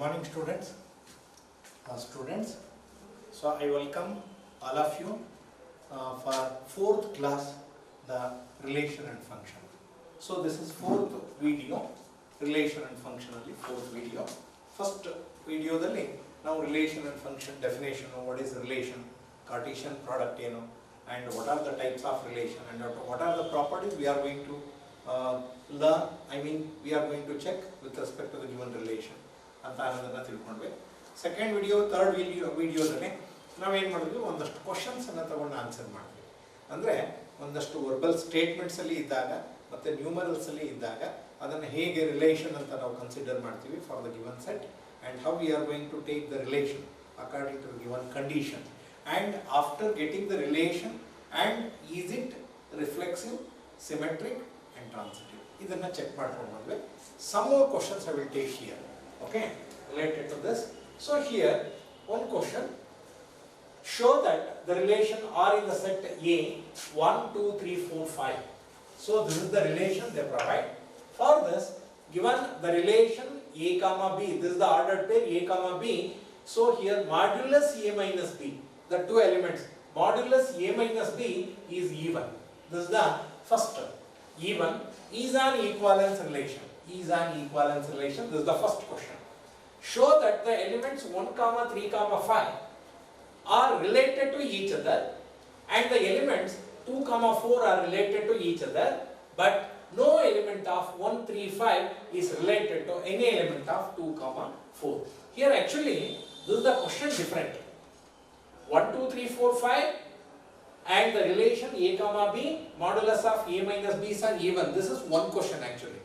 morning students. So I welcome all of you for fourth class, the relation and function. So this is fourth video, relation and function ಅಲ್ಲಿ fourth video. First video ದಲ್ಲಿ ನಾವು relation and function definition, what is relation, Cartesian product ಏನು, and what are the types of relation and what are the properties we are going to learn. We are going to check with respect to the given relation ಅಂತ ಅನ್ನೋದನ್ನ ತಿಳ್ಕೊಂಡ್ವಿ. Second video, third ವಿಡಿಯೋದಲ್ಲಿ ನಾವೇನು ಮಾಡಿದ್ವಿ, ಒಂದಷ್ಟು ಕ್ವಶನ್ಸನ್ನು ತಗೊಂಡು answer ಮಾಡಿದ್ವಿ. ಅಂದರೆ ಒಂದಷ್ಟು ವರ್ಬಲ್ ಸ್ಟೇಟ್ಮೆಂಟ್ಸಲ್ಲಿ ಇದ್ದಾಗ ಮತ್ತು ನ್ಯೂಮರಲ್ಸಲ್ಲಿ ಇದ್ದಾಗ ಅದನ್ನು ಹೇಗೆ ರಿಲೇಷನ್ ಅಂತ ನಾವು ಕನ್ಸಿಡರ್ ಮಾಡ್ತೀವಿ for the given set, and how we are going to take the relation according to the given condition, and after getting the relation and is it reflexive, symmetric and transitive, ಇದನ್ನು check ಮಾಡ್ಕೊಂಡು ಬಂದ್ವಿ. Some more questions I will take here, okay, related to this. So here one question: show that the relation R in the set A 1 2 3 4 5. So this is the relation they provide. For this, given the relation A comma B, this is the ordered pair A comma B. So here modulus A minus B, the two elements, modulus A minus B is even. This is the first term. Even is an equivalence relation. Is an equivalence relation. This is the first question. Show that the elements 1 comma 3 comma 5 are related to each other, and the elements 2 comma 4 are related to each other, but no element of 1 3 5 is related to any element of 2 comma 4. Here actually this is the question different. 1 2 3 4 5 and the relation A comma B, modulus of A minus B is an even. This is one question actually.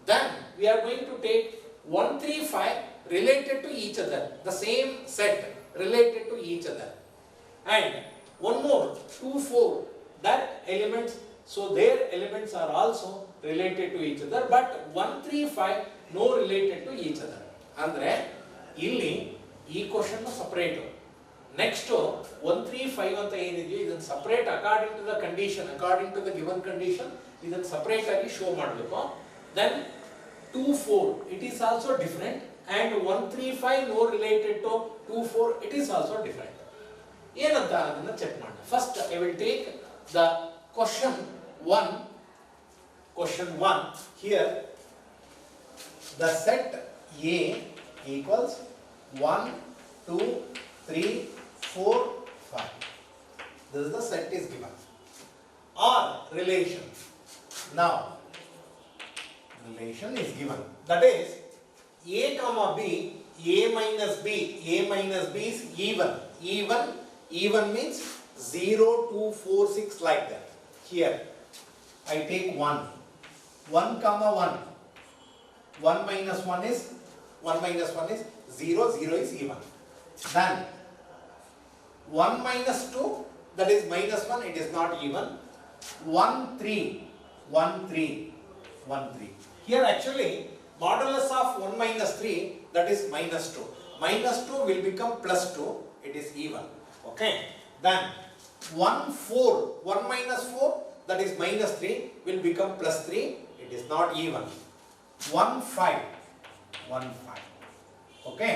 Then we are going to take 1 3 5 related to each other, the same set related to each other, and one more 2 4, that elements, so their elements are also related to each other, but 1 3 5 no related to each other. Andre illi ee question separate, next 1 3 5 anta enidiyo idan separate according to the condition, according to the given condition idan separate agi show ಮಾಡಬೇಕು. Then 2 4 it is also different, and 1 3 5 no related to 2 4, it is also different. ಏನಂತ ಅದನ್ನ check ಮಾಡೋಣ. First I will take the question 1. Here the set A equals 1 2 3 4 5. This is the set is given. Or relation. Now relation is given, that is A comma B, A minus B is even means 0 2 4 6 like that. Here I take 1 comma 1, 1 minus 1 is 0 is even. Then 1 minus 2, that is minus 1, it is not even. 1 3 here actually modulus of 1 minus 3, that is minus 2. Minus 2 will become plus 2, it is even. Okay. Then 1 minus 4, that is minus 3, will become plus 3, it is not even. 1 5. Okay.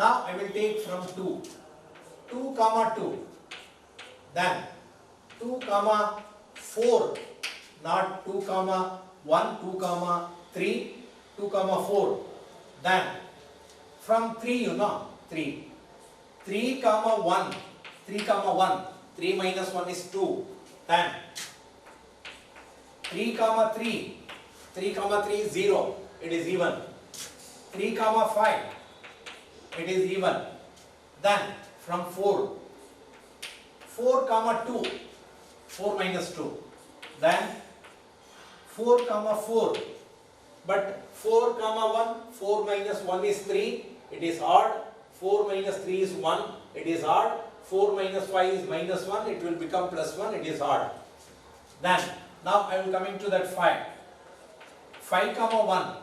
Now I will take from 2 comma 2. Then 2 comma 4, not 2 comma 1, 2 comma 3, 2 comma 4. Then from 3, 3 comma 1, 3 minus 1 is 2. Then 3 comma 3 is 0, it is even. 3 comma 5, it is even. Then from 4 comma 2, 4 minus 2. Then 4 comma 4, but 4 comma 1, 4 minus 1 is 3, it is odd. 4 minus 3 is 1, it is odd. 4 minus 5 is minus 1, it will become plus 1, it is odd. Then now I am coming to that 5 comma 1,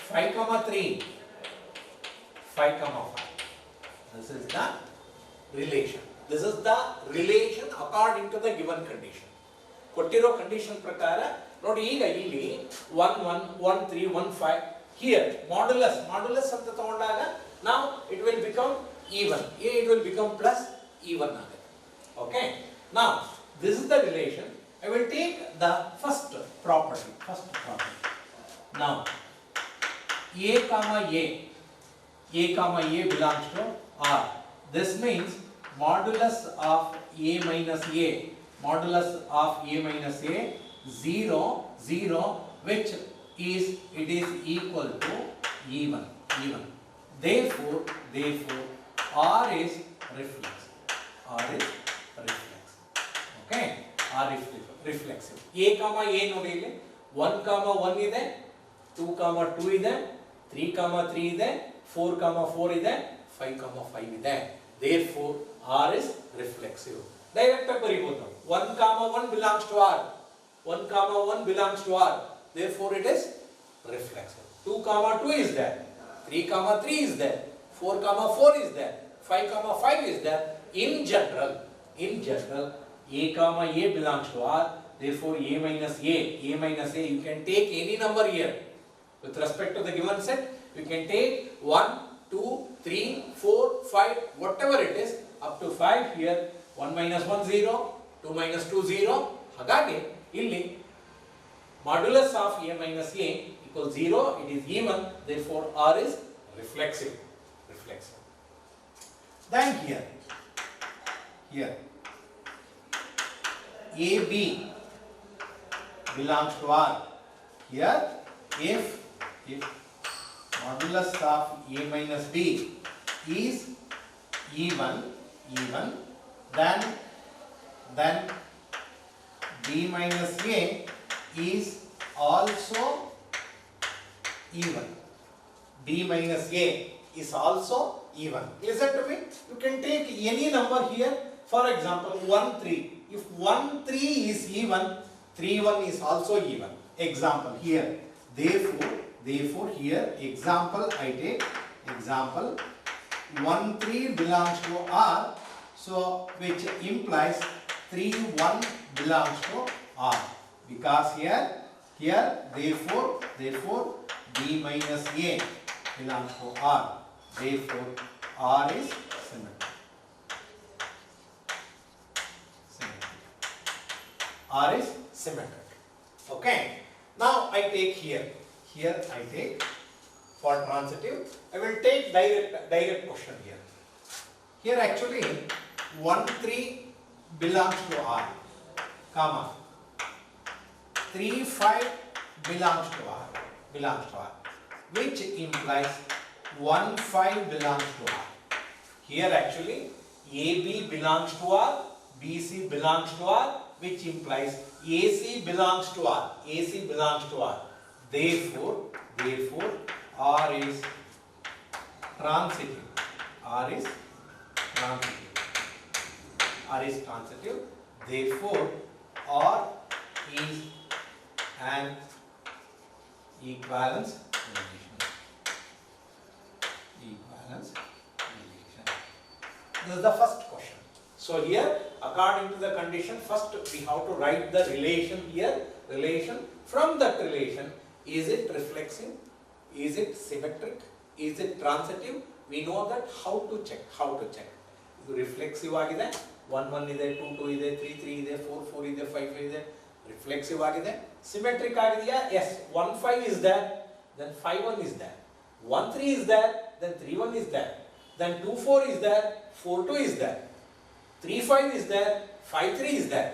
5 comma 3, 5 comma 5. This is the relation. This is the relation according to the given condition. ಕೊಟ್ಟಿರೋ condition ಪ್ರಕಾರ ನೋಡಿ, ಈಗ ಇಲ್ಲಿ 1 1 1 3 1 5 here modulus ಅಂತ ತಗೊಂಡಾಗ now it will become even, it will become plus even ಆಗುತ್ತೆ. Okay, now this is the relation. I will take the first property. Now a comma a belongs to R. This means modulus of a minus a, 0 which is equal to even. Therefore R is reflex. Okay, R is reflexive. A comma a ನೋಡಿ ಇಲ್ಲಿ 1 comma 1 ಇದೆ, 2 comma 2 ಇದೆ, 3 comma 3 ಇದೆ, 4 comma 4 ಇದೆ, 5 comma 5 ಇದೆ. Therefore R is reflexive. Direct ಬರೀಬಹುದು ನಾವು. 1 comma 1 belongs to R. 1 comma 1 belongs to R. Therefore it is reflexive. 2 comma 2 is there. 3 comma 3 is there. 4 comma 4 is there. 5 comma 5 is there. In general, A comma A belongs to R. Therefore A minus A, you can take any number here. With respect to the given set, you can take 1, 2, 3, 4, 5, whatever it is, up to 5 here. 1 minus 1 0, 2 minus 2 0. ಹಾಗಾಗಿ ಇಲ್ಲಿ modulus of A minus A equals 0, it is even, therefore R is reflexive. Then here AB belongs to R. Here if modulus of A minus B is even, then B minus A is also even. B minus A is also even. Listen to me. You can take any number here. For example, 1 3. If 1 3 is even, 3 1 is also even. Example here. Therefore here example I take. Example 1 3 belongs to R. So which implies 3 1 belongs to R. Because here therefore B minus A belongs to R. Therefore R is symmetric. R is symmetric. Okay. Now I take here I take for transitive. I will take direct question here. Here actually 1 3 belongs to R, comma 3 5 belongs to R, which implies 1 5 belongs to R. Here actually AB belongs to R, BC belongs to R, which implies AC belongs to R. Therefore R is transitive. Therefore R is an equivalence relation. This is the first question. So here, according to the condition, first we have to write the relation here. From that relation, is it reflexive? Is it symmetric? Is it transitive? We know that how to check. ಇದು reflexive ಆಗಿದೆ, 1 1 ಇದೆ, 2 2 ಇದೆ, 3 3 ಇದೆ, 4 4 ಇದೆ, 5 5 ಇದೆ, reflexive ಆಗಿದೆ. Symmetric ಆಗಿದೆಯಾ? Yes, 1 5 is there, then 5 1 is there. 1 3 is there, then 3 1 is there. Then 2 4 is there, 4 2 is there. 3 5 is there, 5 3 is there.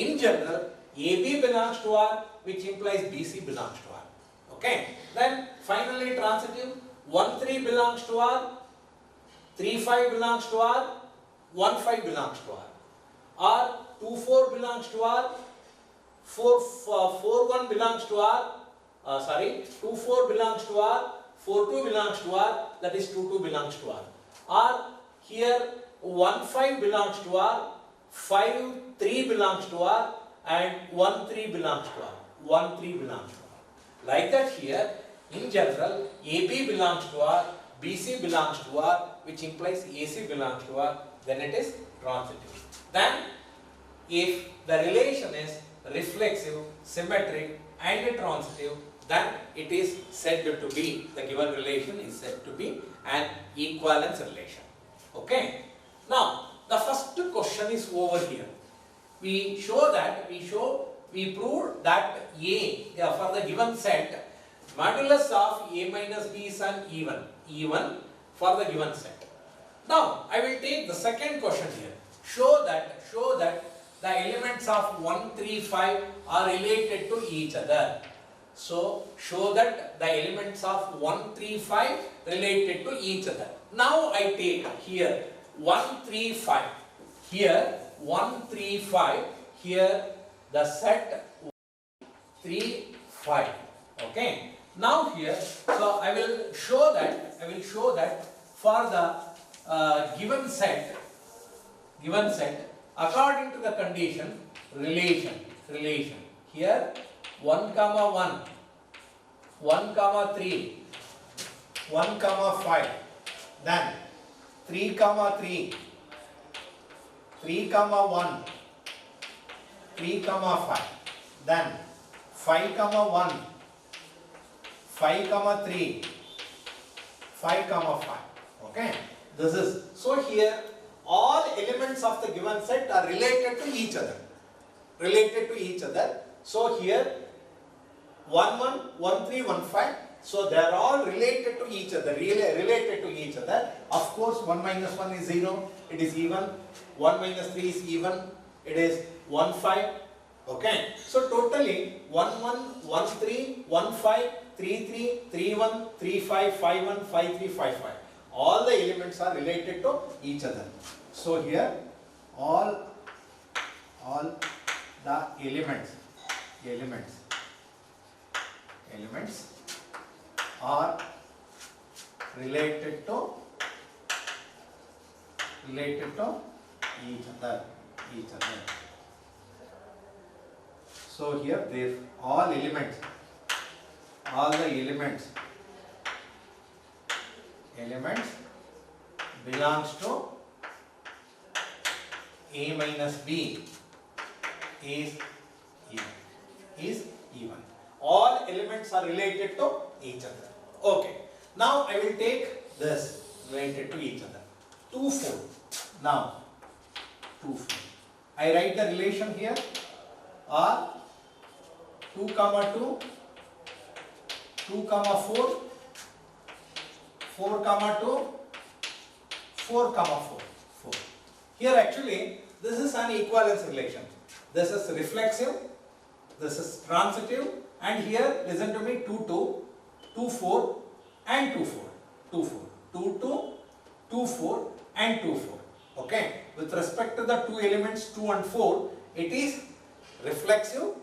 In general, AB belongs to R, which implies BC belongs to R. Okay. Then finally transitive, 1 3 belongs to R, 3 5 belongs to R, 1 5 belongs to R. Or 2 4 belongs to R, 4 1 belongs to R. 2 4 belongs to R, 4 2 belongs to R. That is 2 2 belongs to R. Or here 1 5 belongs to R, 5 3 belongs to R, and 1 3 belongs to R. Like that here, in general, AB belongs to R, BC belongs to R, which implies AC belongs to R, then it is transitive. Then, if the relation is reflexive, symmetric, and transitive, then it is said to be, the given relation is said to be an equivalence relation. Okay. Now, the first question is over here. We proved that A, for the given set, modulus of A minus B is an even for the given set. Now, I will take the second question here. Show that the elements of 1, 3, 5 are related to each other. So, show that the elements of 1, 3, 5 related to each other. Now, I take here 1, 3, 5. Here 1, 3, 5. Here the set 3, 5. Okay. Now here, so I will show that for the given set, according to the condition, relation. Here 1, 1, 1, 3, 1, 5, then 3, 3, 3, 1, 3, 5, then 5, 1, 5, 3, 5, 5. Okay. This is, so here all elements of the given set are related to each other. So here 1, 1, 1, 3, 1, 5. So they are all related to each other. Of course, 1 minus 1 is 0. It is even. 1 minus 3 is even. It is 1, 5. Okay. So totally 1, 1, 1, 3, 1, 5, 3, 3, 3, 1, 3, 5, 5, 1, 5, 3, 5, 5. All the elements are related to each other. So here all the elements are related to each other. So here all the elements belongs to A minus B is even. All elements are related to each other. Okay. Now I will take this related to each other. 2, 4. Now 2, 4. I write the relation here. R 2, 2, 2, 4, 4, 2, 4, 4. Here actually this is an equivalence relation. This is reflexive, this is transitive, and here listen to me, 2, 2, 2, 4 and 2, 4. 2, 4 and 2, 4. Okay. With respect to the two elements 2 and 4, it is reflexive,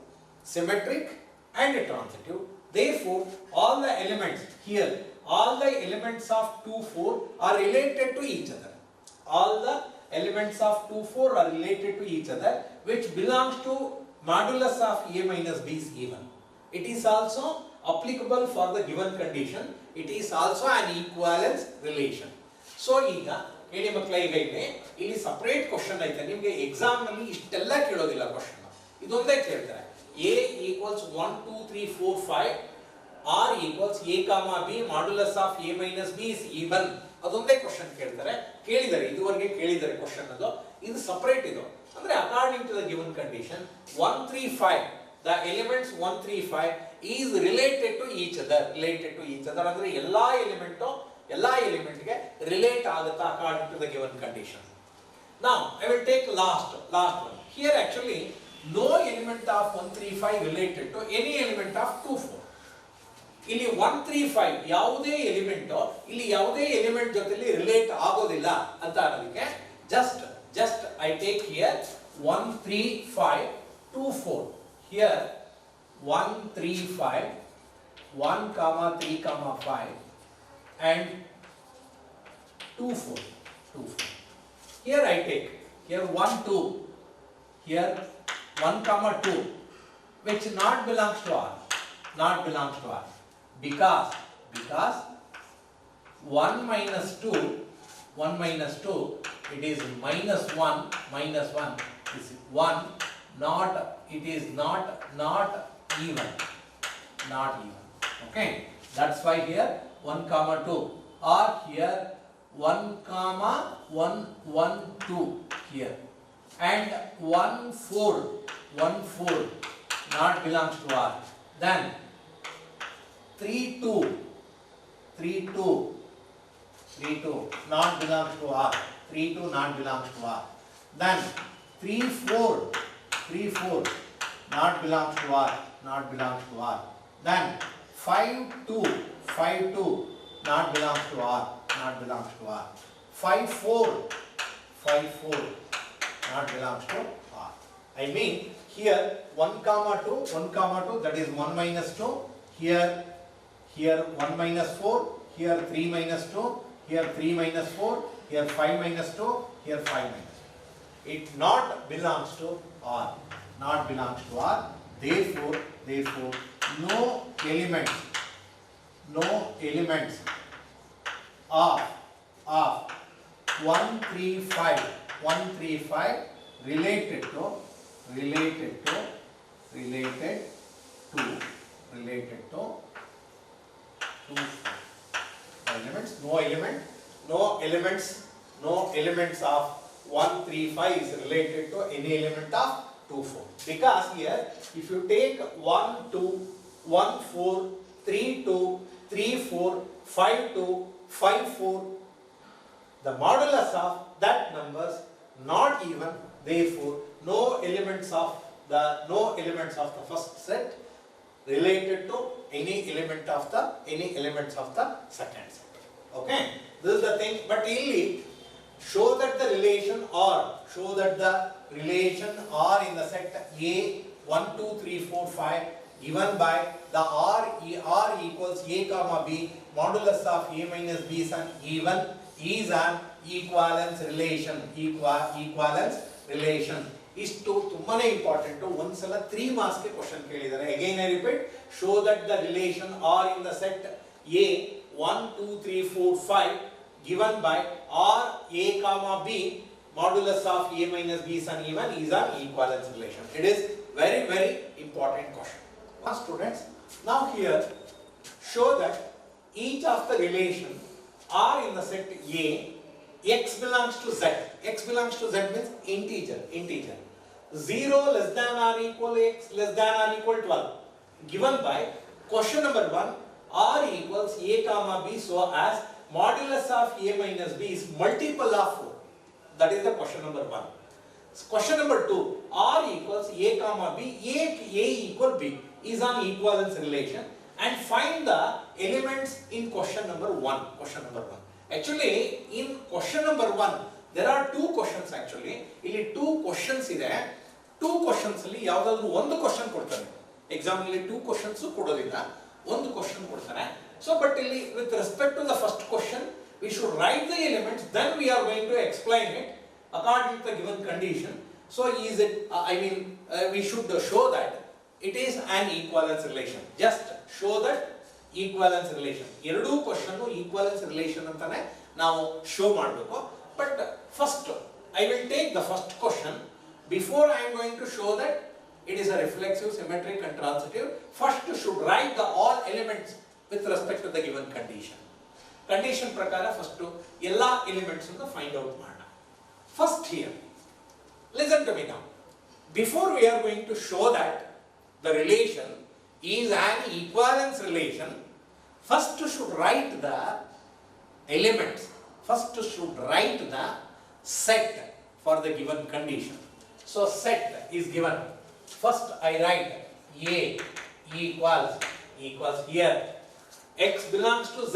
symmetric and transitive. Therefore, all the elements here, all the elements of 2, 4 are related to each other. All the elements of 2, 4 are related to each other, which belongs to modulus of A minus B is even. It is also applicable for the given condition. It is also an equivalence relation. So, ಹೇಳಿ ಮಕ್ಕಳ ಈಗ ಇಲ್ಲಿ separate question ಐತೆ ನಿಮಗೆ exam ನಲ್ಲಿ ಇಷ್ಟೆಲ್ಲ ಕೇಳೋದಿಲ್ಲ question ಇದೊಂದೇ ಕೇಳ್ತಾರೆ a equals 1 2 3 4 5 r equals a comma b modulus of a minus b is even ಅದೊಂದೇ ಕ್ವಶನ್ ಕೇಳಿದ್ದಾರೆ ಇದುವರೆಗೆ ಕೇಳಿದ್ದಾರೆ ಕ್ವಶನ್ ಅದು ಇದು ಸಪರೇಟ್ ಇದು ಅಂದ್ರೆ according to the given condition 1 3 5 the elements 1 3 5 is related to each other ಅಂದ್ರೆ ಎಲ್ಲಾ ಎಲಿಮೆಂಟ್ ಗೆ ರಿಲೇಟ್ ಆಗುತ್ತಾ according to the given condition. Now I will take last one. Here actually no element of 1 3 5 related to any element of 2 4. ಇಲ್ಲಿ 1 3 5 ಯಾವುದೇ element ಜೊತೆಲಿ relate ಆಗೋದಿಲ್ಲ ಅಂತ ಅನ್ನೋದಕ್ಕೆ just I take here 1 3 5 2 4. Here 1 3 5 1 comma 3 comma 5 and 2 4. Here I take here 1 2, here 1 comma 2, which not belongs to R, because 1 minus 2 it is minus 1 is 1, it is not even. Okay, that's why here 1 comma 2, or here 1 comma 1 1 2 here, and 1 4 not belongs to R. Then 3 2 not belongs to R. 3 2 not belongs to R. Then 3 4 not belongs to R. Then 5 2 not belongs to R. 5 4 not belongs to R. I mean here 1 comma 2 that is 1 minus 2, here 1 minus 4, here 3 minus 2, here 3 minus 4, here 5 minus 2, here 5 minus 2. It not belongs to R. Therefore, no elements of 135 related to no elements of 135 is related to any element of 2 4, because here if you take 1 2 1 4 3 2 3 4 5 2 5 4, the modulus of that numbers not even, therefore no elements of the first set related to any elements of the second set. Okay, this is the thing. But ಇಲ್ಲಿ show that the relation R in the set A 1 2 3 4 5 given by the R equals A comma B modulus of A minus B is an even is an equivalence relation. ಇಷ್ಟು ತುಂಬಾನೇ important. ಒಂದ್ಸಲ 3 marks ಗೆ question ಕೇಳಿದ್ದಾರೆ. Again I repeat, show that the relation are in the set A 1 2 3 4 5 given by R A comma B modulus of A minus B is an even is an equivalence relation. It is very important question. Students, now here show that each of the relation R in the set A, X belongs to Z. X belongs to Z means integer. 0 less than or equal X less than or equal 12. Given by question number 1, R equals A comma B so as modulus of A minus B is multiple of 4. That is the question number 1. Question number 2, R equals A comma B, A equal B is an equivalence relation, and find the elements in question number 1. Actually, in question number 1, there are 2 questions actually. ಇಲ್ಲಿ 2 questions ಇದೆ. 2 questions ಅಲ್ಲಿ ಯಾವುದಾದರೂ ಒಂದು question ಕೊಡ್ತಾರೆ. Exam ಅಲ್ಲಿ 2 questions ಕೊಡೋದಿಲ್ಲ, ಒಂದು question ಕೊಡ್ತಾರೆ. So, but ಇಲ್ಲಿ with respect to the first question, we should write the elements, then we are going to explain it according to the given condition. So, is it? We should show that it is an equivalence relation. Just show that equivalence relation. ಎರಡೂ question equivalence relation ಅಂತಾನೆ ನಾವು show ಮಾಡಬೇಕು. But first I will take the first question. Before I am going to show that it is a reflexive, symmetric and transitive, first should write the all elements with respect to the given condition. Condition ಪ್ರಕಾರ first ಎಲ್ಲ elements ಅನ್ನು find out ಮಾಡೋಣ. First here listen to me now. Before we are going to show that the relation is an equivalence relation, first should write the elements, first should write the set for the given condition. So set is given. First I write A equals here X belongs to Z,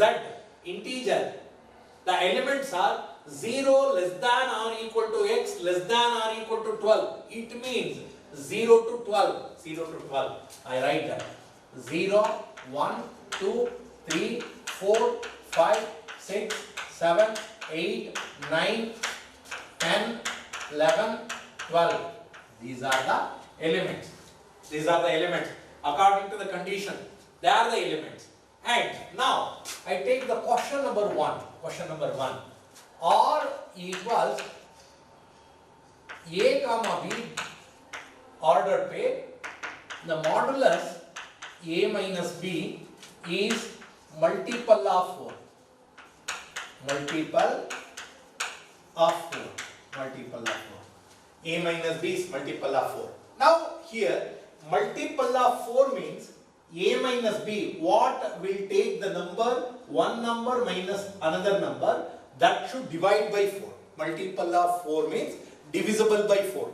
integer. The elements are 0 less than or equal to X less than or equal to 12. It means 0 to 12. I write that 0, 1, 2, 3, 4, 5, 6, 7, 8, 9, 10, 11, 12. These are the elements. According to the condition, they are the elements. And now I take the question number 1. R equals A comma B ordered pair. The modulus A minus B is multiple of 4. Multiple of 4. Multiple of 4. A minus B is multiple of 4. Now here multiple of 4 means A minus B, what will take the number, one number minus another number, that should divide by 4. Multiple of 4 means divisible by 4.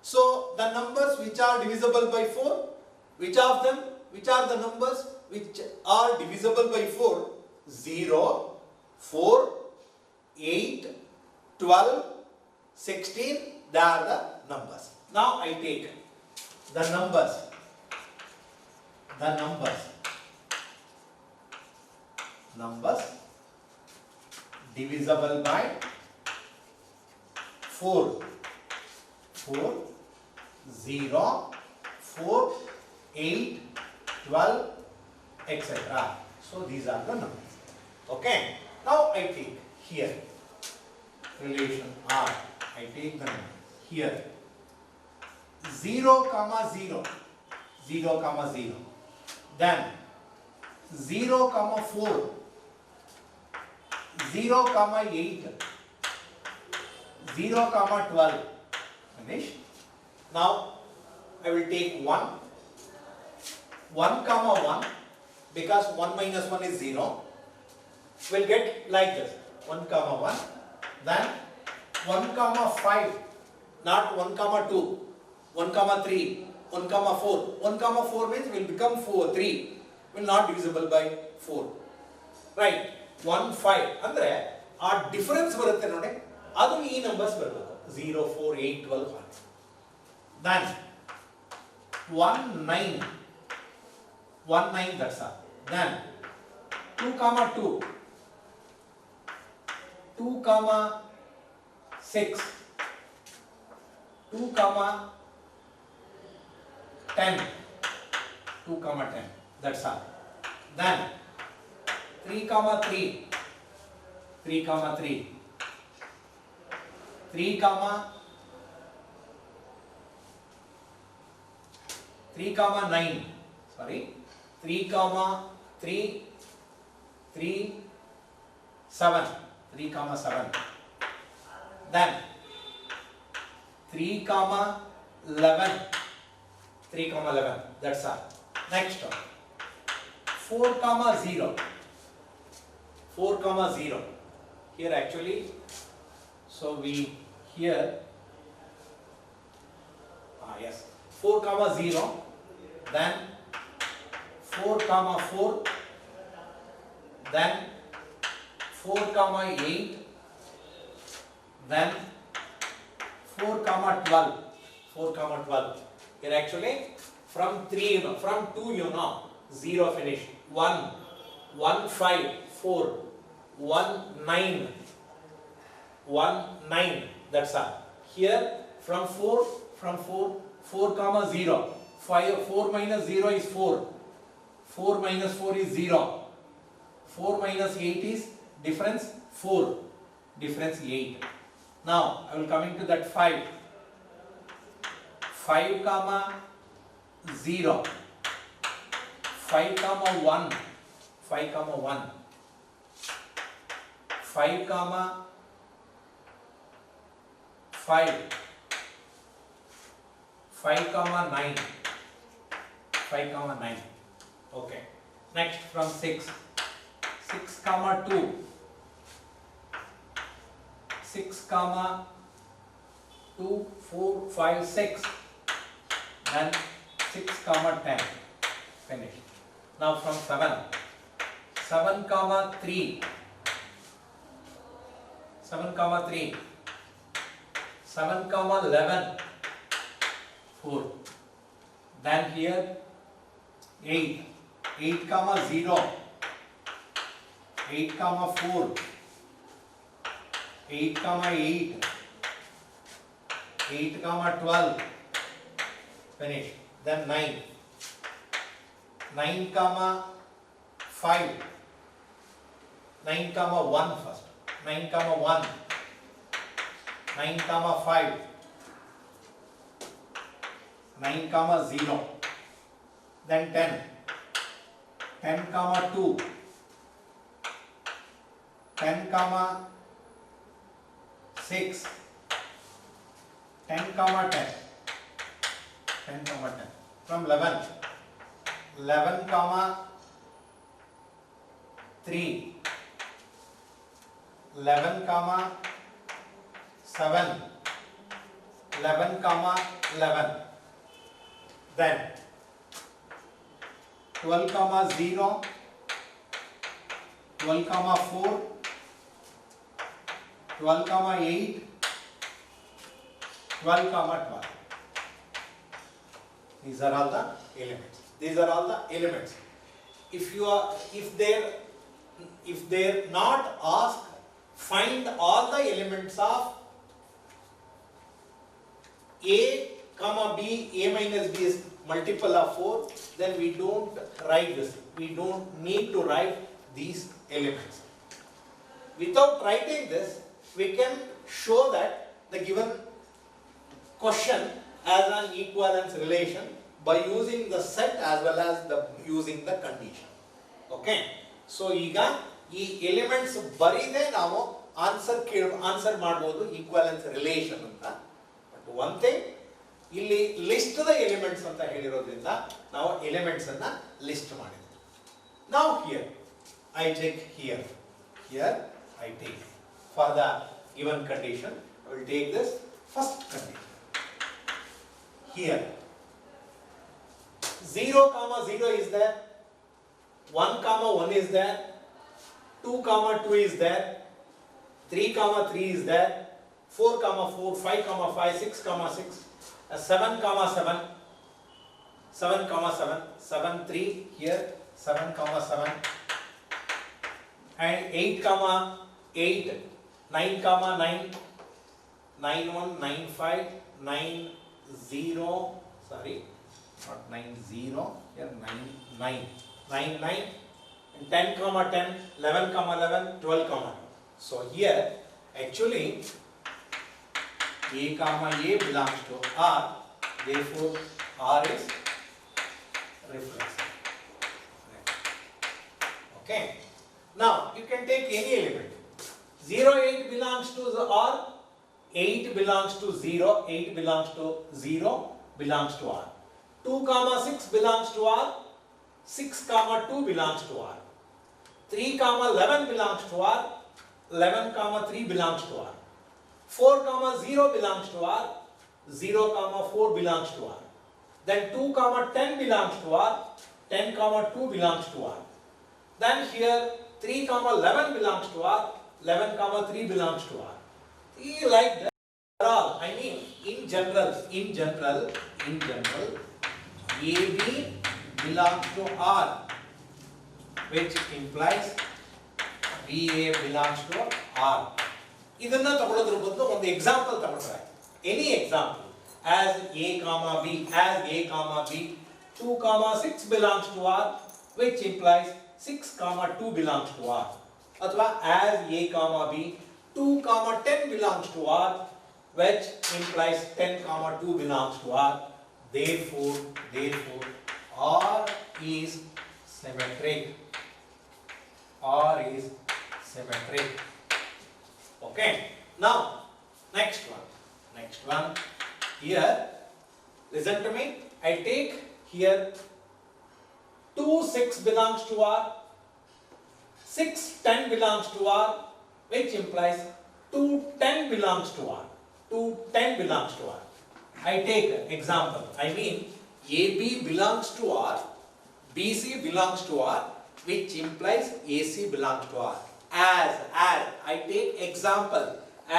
So the numbers which are divisible by 4, which of them, which are the numbers which are divisible by 4? 0, 4, 8, 12, 16, they are the numbers. Now I take the numbers divisible by 4, 0, 4, 8, 12, etc. So these are the numbers. Okay. Now I take here relation R. I take the number here 0, 0, 0, 0. Then 0, 4, 0, 8, 0, 12. Finish. Now I will take 1, 1, because 1 minus 1 is 0. We'll get like this 1, 1. Then 1, 5, not 1, 2, 1, 3, 1, 4. 1, 4 means will become 4, 3. Will not divisible by 4. Right? 1, 5. Andre, our difference barutte nodi. Adu ee numbers barabeku. 0, 4, 8, 12, 1. Then 1, 9. 1, 9, that's all. Then 2, 2. 2, 6. 2, 10. 2, 10. That's all. Then 3, 3. 3, 3. 3, 9. Sorry. 3, 7. 3, 7. Then 3, 11. 3, 11. That's all. Next one. 4, 0. 4, 0. Here actually, so we here, yes, 4, 0. Then 4, 4. Then 4, 8. Then 4, 12. 4, 12. Here actually, from 3, from 2, 0 finish. 1, 5, 4, 1, 9. 1, 9. That's all. Here, from 4, 0. 4 minus 0 is 4. 4 minus 4 is 0. 4 minus 8 is difference 4. Difference 8. Now, I will come into that 5. 5, 0. 5, 1. 5, 1. 5, 5. 5, 9. 5, 9. Okay. Next from 6. 6, 2. 6, 2, 4, 5, 6. Then 6, 10. Finish. Now from 7. 7, 3. 7, 3. 7, 11. 4. Then here 8. 8, 0. 8, 4. 8, 8. 8, 12. Finish. Then 9. 9, 5. 9, 1 first. 9, 1. 9, 5. 9, 0. Then 10. 10 comma 2, 10 comma 6, 10 comma 10, 10 comma 10, from 11, 11 comma 3, 11 comma 7, 11 comma 11, then 12 comma 0, 12 comma 4, 12 comma 8, 12 comma 12. These are all the elements. These are all the elements. If they're not asked, find all the elements of A comma B, A minus B is multiple of 4, then we don't write this. We don't need to write these elements. Without writing this, we can show that the given question as an equivalence relation by using the set as well as using the condition. Okay. So ಈಗ ಈ elements ಬರೀದೆ ನಾವು answer ಮಾಡಬಹುದು equivalence relation ಅಂತ. But one thing, ಇಲ್ಲಿ list the elements ಅಂತ ಹೇಳಿರೋದ್ರಿಂದ ನಾವು elements ಅನ್ನ list ಮಾಡಿದ್ವಿ. Now here I take here I take for the given condition, I will take this first condition. Here 0 comma 0 is there, 1 comma 1 is there, 2 comma 2 is there, 3 comma 3 is there, 4 comma 4, 5 comma 5, 6 comma 6, 7 comma 7, 7 comma 7, 7 3 here, 7 comma 7, and 8 comma 8, 9 comma 9, 9 1, 9 5, 9 0, sorry, not 9 0, here 9 9, 9 9, and 10 comma 10, 11 comma 11, 12 comma 2. So here actually A comma A belongs to R, therefore R is reflexive. Okay. Now you can take any element. 0 8 belongs to the R, 8 belongs to 0, 8 belongs to 0 belongs to R. 2 comma 6 belongs to R, 6 comma 2 belongs to R. 3 comma 11 belongs to R, 11 comma 3 belongs to R. 4 comma 0 belongs to R, 0 comma 4 belongs to R. Then 2 comma 10 belongs to R, 10 comma 2 belongs to R. Then here 3 comma 11 belongs to R, 11 comma 3 belongs to R. Like that. I mean, in general, AB belongs to R, which implies BA belongs to R. ಇದನ್ನ ತಗೊಳ್ಳೋದ್ರ ಬದಲು ಒಂದು example ತಗೊಂಡ್ರೆ, any example, as A comma B, 2 comma 6 belongs to R, which implies 6 comma 2 belongs to R. ಅಥವಾ as A comma B, 2 comma 10 belongs to R, which implies 10 comma 2 belongs to R. Therefore R is symmetric. R is symmetric. Okay. Now next one. Here, listen to me. I take here 2 6 belongs to R, 6 10 belongs to R, which implies 2 10 belongs to R. 2 10 belongs to R. I take example. I mean, AB belongs to R, BC belongs to R, which implies AC belongs to R. As I take example,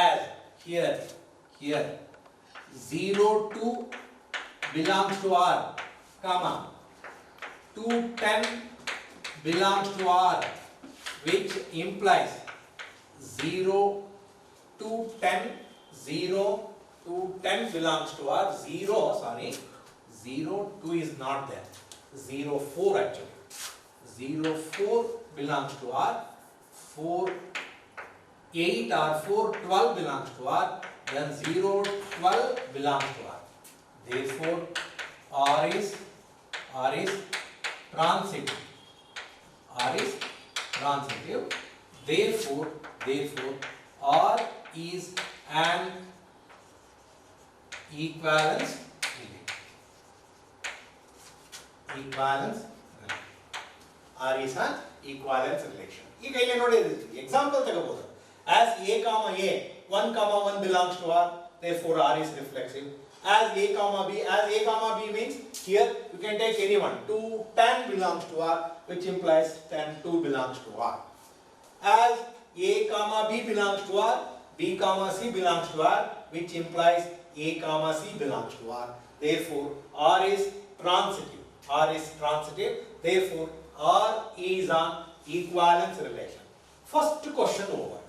as here 0 2 belongs to R, comma 2 10 belongs to R, which implies 0 2 10 0 2 10 belongs to R. 0 2 is not there. 0 4 actually. 0 4 belongs to R. 4 8 or 4 12 belongs to R. Then 0 12 belongs to R. Therefore R is transitive. R is transitive. Therefore, R is an equivalence relation. R is an equivalence relation. ಈಗ ಇಲ್ಲಿ ನೋಡಿ example ತಗೋಬಹುದು. As A comma A, 1 comma 1 belongs to R, therefore R is reflexive. As A comma B means here you can take any one. 2, 10 belongs to R, which implies 10, 2 belongs to R. As A comma B belongs to R, B comma C belongs to R, which implies A comma C belongs to R. Therefore, R is transitive. Therefore, R is an equivalence relation. First question over.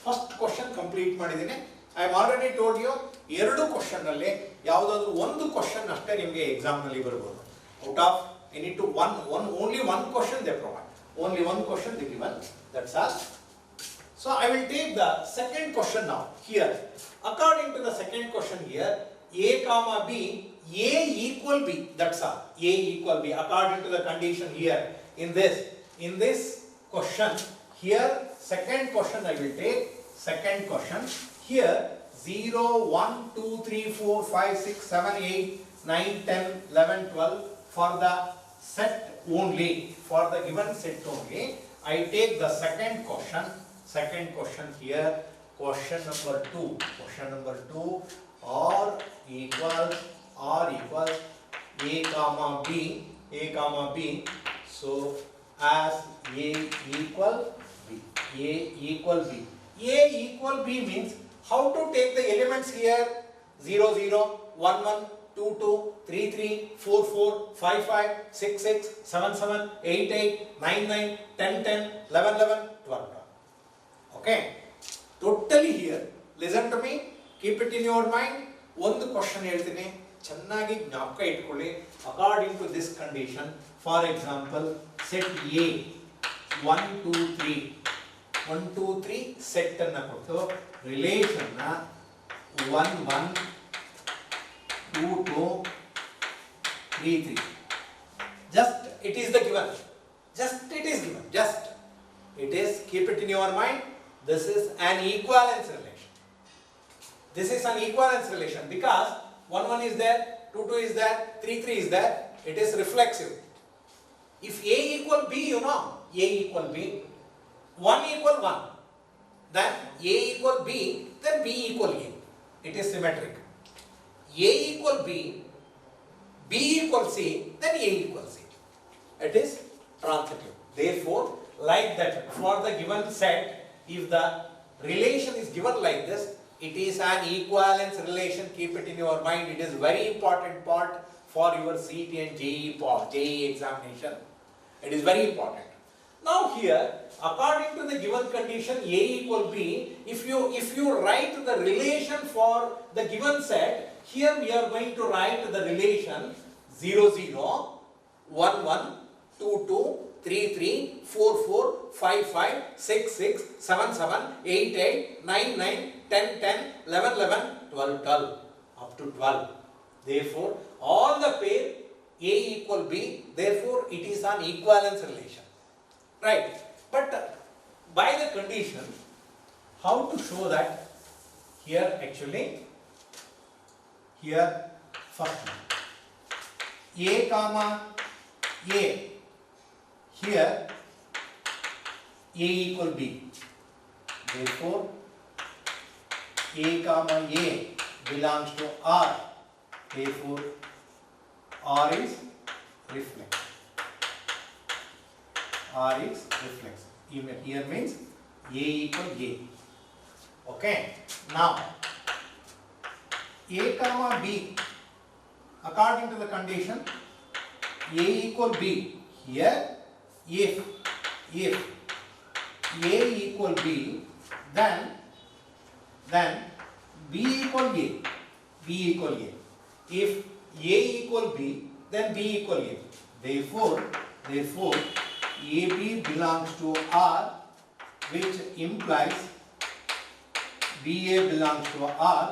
First question complete ಮಾಡಿದ್ದೀನಿ. I am already told you ಎರಡು question ಅಲ್ಲಿ ಯಾವುದಾದರೂ ಒಂದು question ಅಷ್ಟೇ ನಿಮಗೆ exam ನಲ್ಲಿ ಬರಬಹುದು. Out of any to only one question they provide. Only one question they given. That's all. So I will take the second question now. Here, according to the second question here, A comma B, A equal B. That's all. A equal B. According to the condition here, in this question, here second question I will take. Second question here 0, 1, 2, 3, 4, 5, 6, 7, 8, 9, 10, 11, 12 for the set only. For the given set only, I take the second question. Second question here, question number 2. Question number 2, R equals A comma B. So as A equal B means how to take the elements here 0, 0, 1, 1, 2, 2, 3, 3, 4, 4, 5, 5, 6, 6, 7, 7, 8, 8, 9, 9, 10, 10, 11, 11, 12. Okay, totally here. Listen to me. Keep it in your mind. ಒಂದು question ಹೇಳ್ತೀನಿ, ಚೆನ್ನಾಗಿ ಜ್ಞಾಪಕ ಇಟ್ಕೊಳ್ಳಿ. According to this condition, for example set A 1, 2, 3 set ಅನ್ನ ಕೊಟ್ಟು relation ನ 1, 1, 2, 2, 3, 3. Just it is the given. It is, keep it in your mind. This is an equivalence relation. Because 1, 1 is there, 2, 2 is there, 3, 3 is there. It is reflexive. If A equal B, A equal B, 1 equal 1, then A equal B, then B equal A. It is symmetric. A equal B, B equal C, then A equal C. It is transitive. Therefore, like that, for the given set, if the relation is given like this, it is an equivalence relation. Keep it in your mind. It is very important part for your CET and JEE examination. It is very important. Now here, according to the given condition A equal B, if you write the relation for the given set, here we are going to write the relation 0, 0, 1, 1, 2, 2, 3, 3, 4, 4, 5, 5, 6, 6, 7, 7, 8, 8, 9, 9, 10, 10, 11, 11, 12, 12, up to 12. Therefore, all the pair A equal B, therefore it is an equivalence relation. Right? But by the condition, how to show that? Here actually, here first one, A comma A, here A equal B. Therefore, A comma A belongs to R. Therefore, R is reflexive. Here means A equal A. Okay. Now, A comma B, according to the condition, A equal B. Here, if A equal B, then B equal A. If A equal B, then B equal A. Therefore, AB belongs to R, which implies BA belongs to R.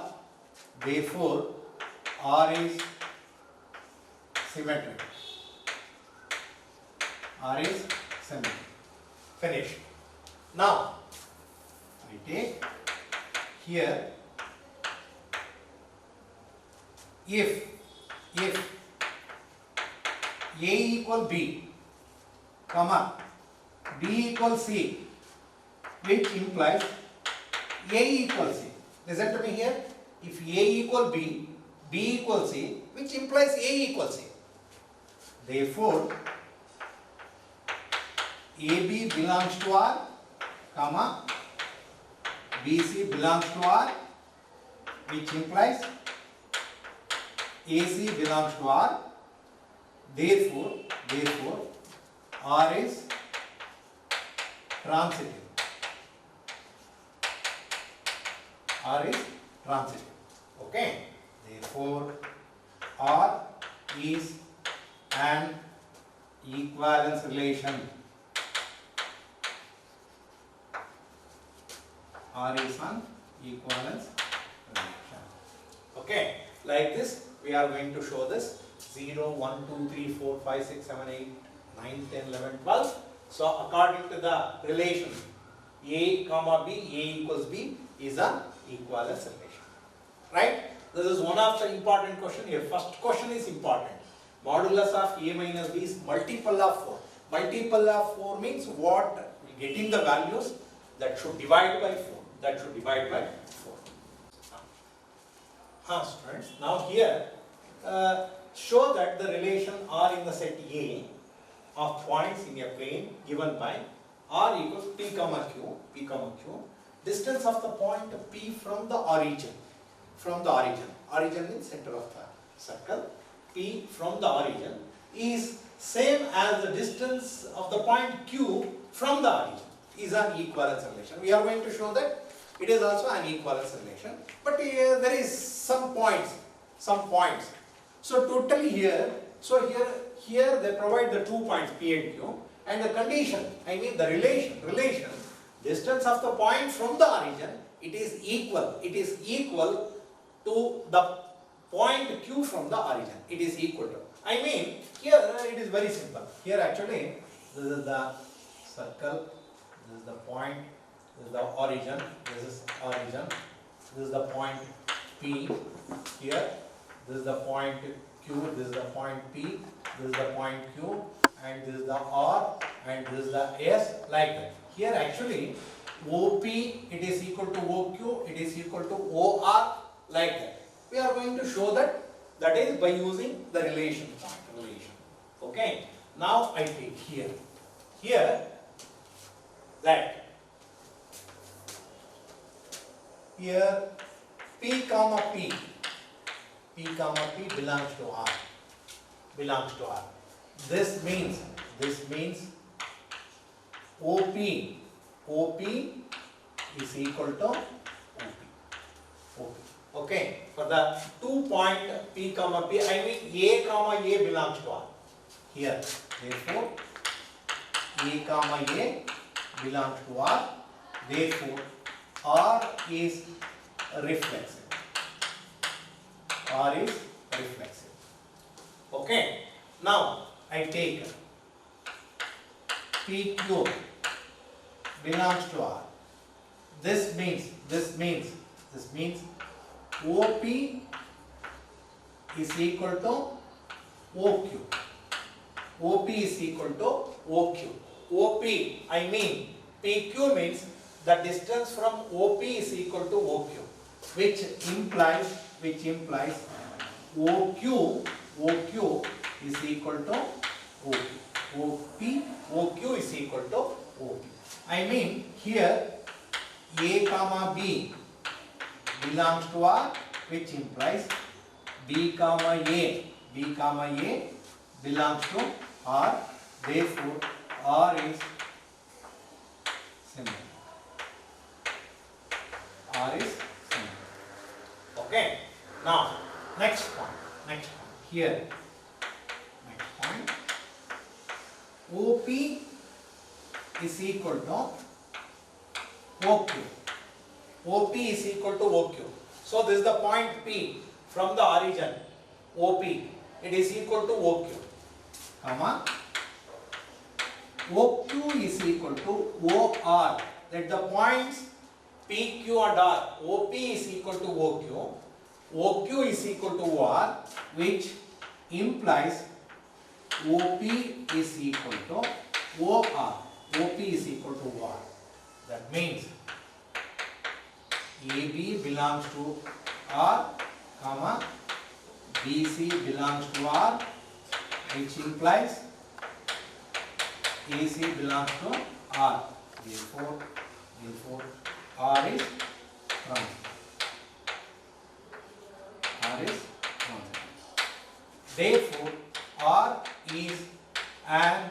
Therefore, R is symmetric. Finished. Now, I take here, if A equal B, comma, B equal C, which implies A equal C. Listen to me here. If A equal B, B equal C, which implies A equal C. Therefore, AB belongs to R, comma, BC belongs to R, which implies AC belongs to R. Therefore, R is transitive. R is transitive. Okay. Therefore, R is an equivalence relation. R is an equivalence relation. Okay. Like this, we are going to show this 0, 1, 2, 3, 4, 5, 6, 7, 8, 9, 10, 11, 12. So, according to the relation A comma B, A equals B is an equivalence relation. Right? This is one of the important question here. First question is important. Modulus of A minus B is multiple of 4. Multiple of 4 means what? Getting the values that should divide by 4. That should divide by 4. Students, now here show that the relation R in the set A of points in a plane given by R equals P comma Q, distance of the point P from the origin. Origin means center of the circle. P from the origin is same as the distance of the point Q from the origin is an equivalence relation. We are going to show that it is also an equivalence relation, but there is some points. So totally here, here they provide the 2 points P and Q, and the condition, I mean the relation, distance of the point from the origin, it is equal to the point Q from the origin. It is equal to. I mean, here it is very simple. Here actually, this is the circle, this is the point, this is the origin, this is the point P here, this is the point Q, this is the point P, this is the point Q, and this is the R, and this is the S, like that. Here actually, OP, it is equal to OQ, it is equal to OR, like that. We are going to show that is by using the relation. Okay. Now I take here that here P comma P belongs to R. This means OP is equal to OP. Okay. For the 2 point P comma P, I mean A comma A belongs to R. Here, therefore, A comma A belongs to R. Therefore, R is reflexive. Okay. Now I take PQ belongs to R. This means OP is equal to OQ. OP is equal to OQ. OP, I mean PQ means the distance from OP is equal to OQ, which implies OQ is equal to OP. OQ is equal to OP. I mean here A comma B belongs to R, which implies B comma A belongs to R. Therefore, R is similar. Okay. Now, next point. Here, next point. OP is equal to OQ. OP is equal to OQ. So, this is the point P from the origin. OP, it is equal to OQ. Comma. OQ is equal to OR. Let the points PQ and R, OP is equal to OQ, OQ is equal to OR, which implies OP is equal to OR. OP is equal to OR. That means AB belongs to R, comma, BC belongs to R, which implies AC belongs to R. Therefore R is transitive. R is transitive. Therefore, R is an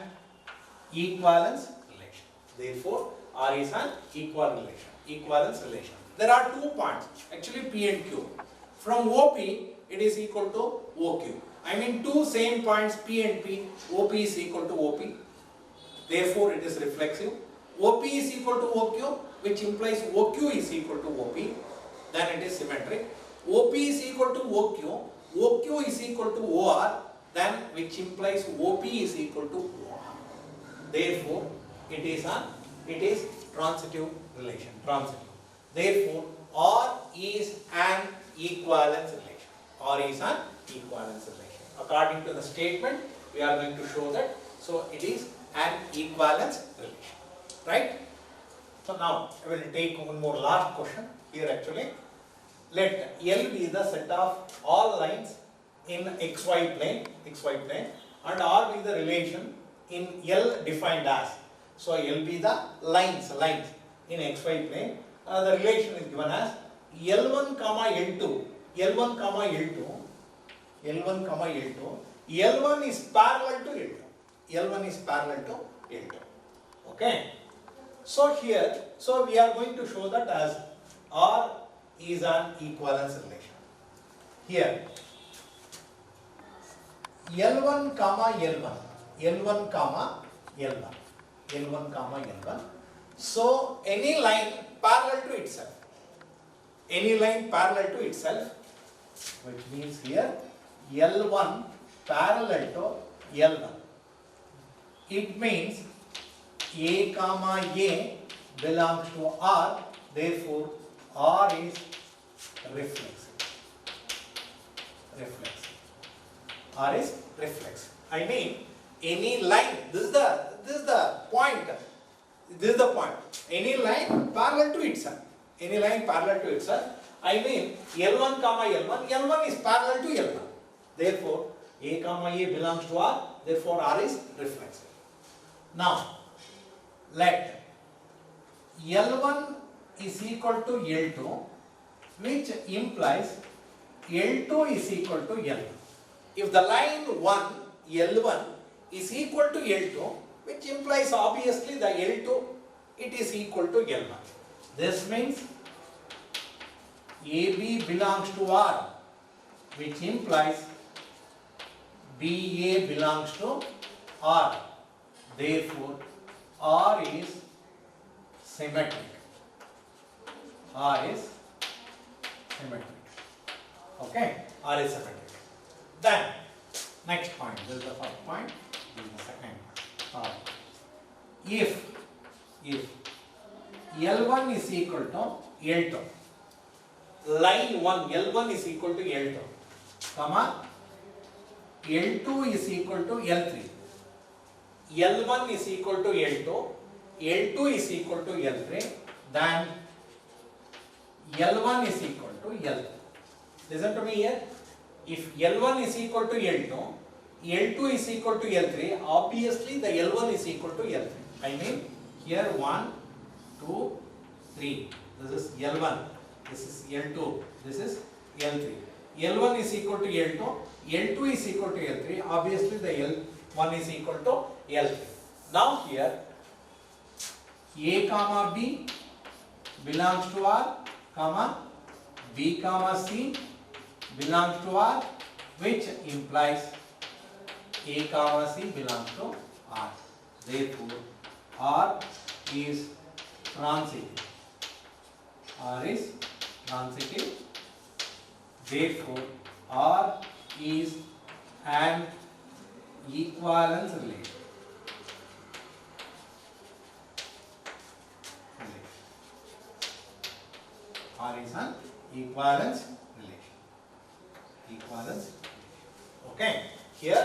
equivalence relation. Therefore, R is an equivalence relation. There are 2 points, actually P and Q. From OP, it is equal to OQ. I mean 2 same points P and P, OP is equal to OP. Therefore, it is reflexive. OP is equal to OQ, which implies OQ is equal to OP. Then it is symmetric. OP is equal to OQ, OQ is equal to OR, then which implies OP is equal to OR. Therefore, it is transitive relation. Transitive. Therefore, R is an equivalence relation. R is an equivalence relation. According to the statement, we are going to show that. So, it is an equivalence relation. Right? So, now I will take one more last question here actually. Let L be the set of all lines in xy plane, and R be the relation in L defined as. So, L be the lines in xy plane. The relation is given as L1, L2. L1, L2. L1 is parallel to L2. L1 is parallel to L2. Okay. So here, we are going to show that as R is an equivalence relation. Here, L1, L1. So any line parallel to itself. Which means here L1 parallel to L1. It means A, A belongs to R, therefore R is reflexive. R is reflexive. I mean any line, this is the point. Any line parallel to itself. I mean L1, L1 is parallel to L1. Therefore A, A belongs to R, therefore R is reflexive. Now let L1 is equal to L2, which implies L2 is equal to L1. If the line 1, L1 is equal to L2, which implies obviously the L2, it is equal to L1. This means AB belongs to R, which implies BA belongs to R. Therefore, R is symmetric. Okay, R is symmetric. Then, next point. This is the first point. This is the second point. If L1 is equal to L2, line 1 L1 is equal to L2, comma L2 is equal to L3. L1 is equal to L2, L2 is equal to L3, then L1 is equal to L3. Listen to me here. If L1 is equal to L2, L2 is equal to L3, obviously the L1 is equal to L3. I mean here 1, 2, 3. This is L1, this is L2, this is L3. L1 is equal to L2, L2 is equal to L3, obviously the L1 is equal to L3. Now here A comma B belongs to R, comma B comma C belongs to R, which implies A comma C belongs to R. Therefore, R is transitive. R is transitive. Therefore, R is an equivalence relation. is an equivalence relation. Equivalence. Okay. Here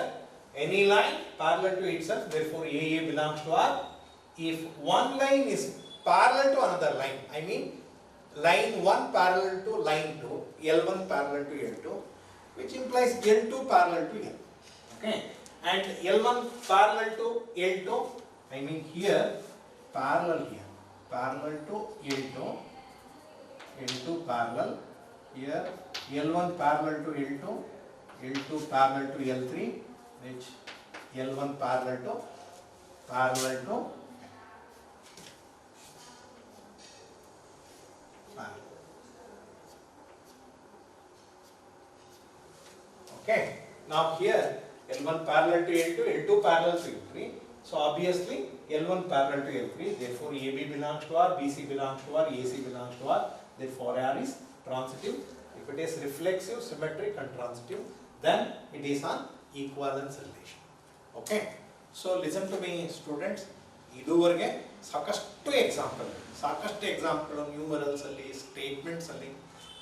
any line parallel to itself, therefore AA belongs to R. If one line is parallel to another line, I mean line 1 parallel to line 2, L1 parallel to L2, which implies L2 parallel to L. Okay. And L1 parallel to L2, I mean here parallel to L2, L2 parallel, here L1 parallel to L2, L2 parallel to L3, which L1 parallel to parallel. Okay. Now here L1 parallel to L2, L2 parallel to L3. So obviously L1 parallel to L3. Therefore AB belongs to R, BC belongs to R, AC belongs to R. Therefore R is transitive. If it is reflexive, symmetric and transitive, then it is an equivalence relation. Okay. So listen to me students. ಇದುವರೆಗೆ ಸಾಕಷ್ಟು example numerals ಅಲ್ಲಿ statements ಅಲ್ಲಿ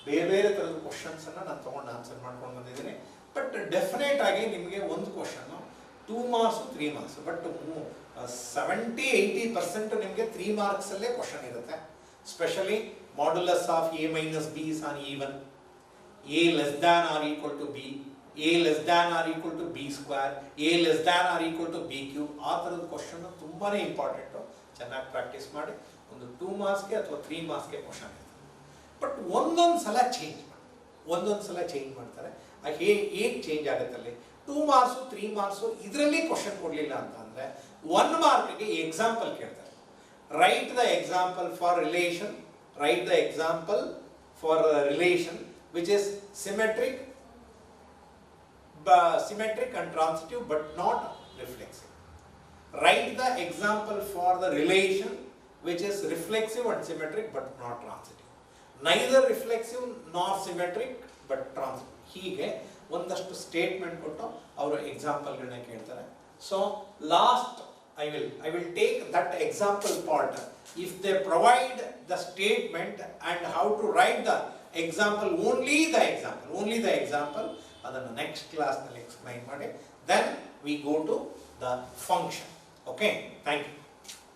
ಬೇರೆ ಬೇರೆ ತರದ questions ಅನ್ನ ನಾನು ತಗೊಂಡು ಆನ್ಸರ್ ಮಾಡ್ಕೊಂಡು ಬಂದಿದ್ದೀನಿ. ಬಟ್ ಡೆಫಿನೆಟ್ ಆಗಿ ನಿಮಗೆ ಒಂದು ಕ್ವಶನ್ 2 ಮಾರ್ಕ್ಸ್ 3 ಮಾರ್ಕ್ಸ್, ಬಟ್ 70-80% ನಿಮಗೆ 3 ಮಾರ್ಕ್ಸ್ ಅಲ್ಲೇ ಕ್ವಶನ್ ಇರುತ್ತೆ. Specially modulus of a minus b is an even, a less than or equal to b, a less than or equal to b square, a less than or equal to b cube. ಆ ತರದ question ತುಂಬಾನೇ important. ಚೆನ್ನಾಗಿ practice ಮಾಡಿ. ಒಂದು 2 ಮಾರ್ಕ್ಸ್ಗೆ ಅಥವಾ 3 ಮಾರ್ಕ್ಸ್ಗೆ question ಇರುತ್ತೆ. But ಒಂದೊಂದು ಸಲ ಚೇಂಜ್ ಮಾಡ್ತಾರೆ. ಹೇಗೆ ಚೇಂಜ್ ಆಗುತ್ತೆ ಅಲ್ಲಿ 2 ಮಾರ್ಕ್ಸ್ 3 ಮಾರ್ಕ್ಸ್ ಇದರಲ್ಲಿ ಕ್ವಶನ್ ಕೊಡಲಿಲ್ಲ ಅಂತ ಅಂದ್ರೆ 1 ಮಾರ್ಕ್ಗೆ ಎಕ್ಸಾಂಪಲ್ ಕೇಳ್ತಾರೆ. Right the example for relation which is symmetric and transitive but not reflexive. Write the example for the relation which is reflexive and symmetric but not transitive. Neither reflexive nor symmetric but transitive. ಹೀಗೆ ಒಂದಷ್ಟು statement ಕೊಟ್ಟು ಅವರು ಎಕ್ಸಾಂಪಲ್ಗಳನ್ನ ಕೇಳ್ತಾರೆ. So last I will take that example part. If they provide the statement and how to write the example, only the example, ಅದನ್ನು next class ನಲ್ಲಿ explain ಮಾಡಿ, then we go to the function. Okay, thank you.